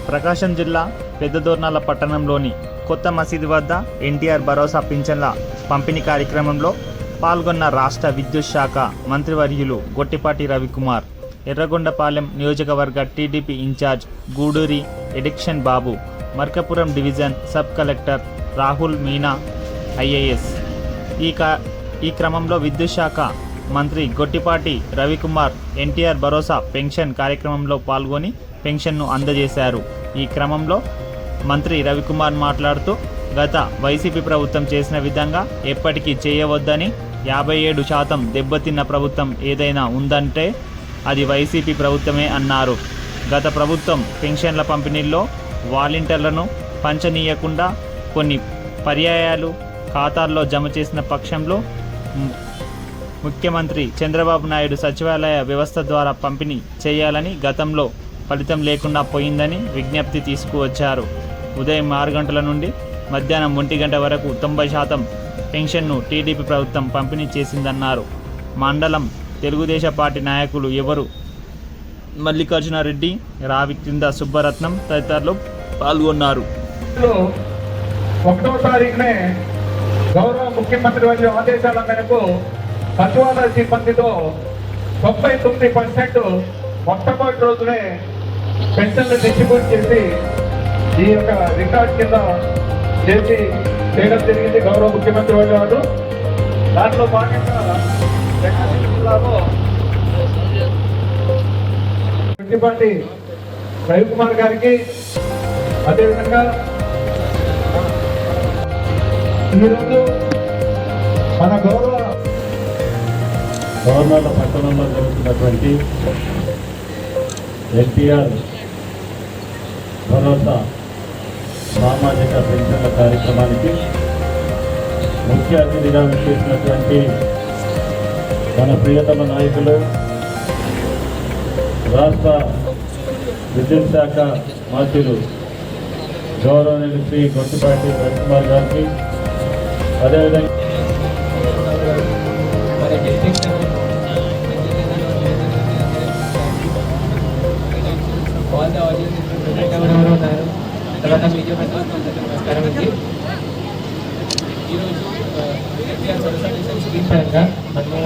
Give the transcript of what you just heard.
ప్రకాశం జిల్లా పెద్దదోర్నాల పట్టణంలోని కొత్త మసీదు వద్ద ఎన్టీఆర్ భరోసా పింఛన్ల పంపిణీ కార్యక్రమంలో పాల్గొన్న రాష్ట్ర విద్యుత్ శాఖ మంత్రివర్యులు గొట్టిపాటి రవికుమార్, ఎర్రగొండపాలెం నియోజకవర్గ TDP incharge Guduri Erixion Babu, Markapuram division sub collector Rahul Meena IAS. ఈ క్రమంలో విద్యుత్ శాఖ మంత్రి గొట్టిపాటి రవికుమార్ ఎన్టీఆర్ భరోసా పెన్షన్ కార్యక్రమంలో పాల్గొని పెన్షన్ను అందజేశారు. ఈ క్రమంలో మంత్రి రవికుమార్ మాట్లాడుతూ, గత వైసీపీ ప్రభుత్వం చేసిన విధంగా ఎప్పటికీ చేయవద్దని, 57% దెబ్బతిన్న ప్రభుత్వం ఏదైనా ఉందంటే అది వైసీపీ ప్రభుత్వమే అన్నారు. గత ప్రభుత్వం పెన్షన్ల పంపిణీల్లో వాలంటీర్లను పంచనీయకుండా కొన్ని పర్యాయాలు ఖాతాల్లో జమ చేసిన పక్షంలో ముఖ్యమంత్రి చంద్రబాబు నాయుడు సచివాలయ వ్యవస్థ ద్వారా పంపిణీ చేయాలని, గతంలో ఫలితం లేకుండా పోయిందని విజ్ఞప్తి తీసుకువచ్చారు. ఉదయం 6 గంటల నుండి మధ్యాహ్నం 1 గంట వరకు 90% పెన్షన్ను టీడీపీ ప్రభుత్వం పంపిణీ చేసిందన్నారు. మండలం తెలుగుదేశం పార్టీ నాయకులు ఎవరు మల్లికార్జునారెడ్డి, రావి కింద సుబ్బరత్నం తదితరులు పాల్గొన్నారు. 1వ తారీఖునే గౌరవ ముఖ్యమంత్రి వారి ఆదేశాల మేరకు సచివాలయ సిబ్బందితో 99% మొట్టమొదటి రోజునే పెన్షన్లు డిస్ట్రిబ్యూట్ చేసి ఈ యొక్క రికార్డ్ కింద చేయడం జరిగింది గౌరవ ముఖ్యమంత్రి వారు. దాంట్లో భాగంగా ప్రకాశం జిల్లాలో గొట్టిపాటి రవికుమార్ గారికి, అదేవిధంగా ఈరోజు మన గవర్నర్ల పట్టణంలో జరుగుతున్నటువంటి ఎన్టీఆర్ భరోసా సామాజిక పెన్షన్ల కార్యక్రమానికి ముఖ్య అతిథిగా విచ్చేసినటువంటి మన ప్రియతమ నాయకులు, రాష్ట్ర విద్యుత్ శాఖ మంత్రులు గౌరవనీయులు శ్రీ గొట్టిపాటి రవికుమార్ గారికి, అదేవిధంగా తర్వాత మీడియా నమస్కారం అండి. ఈరోజు ఎన్టీఆర్ భరోసా స్కీమ్ పరంగా మనము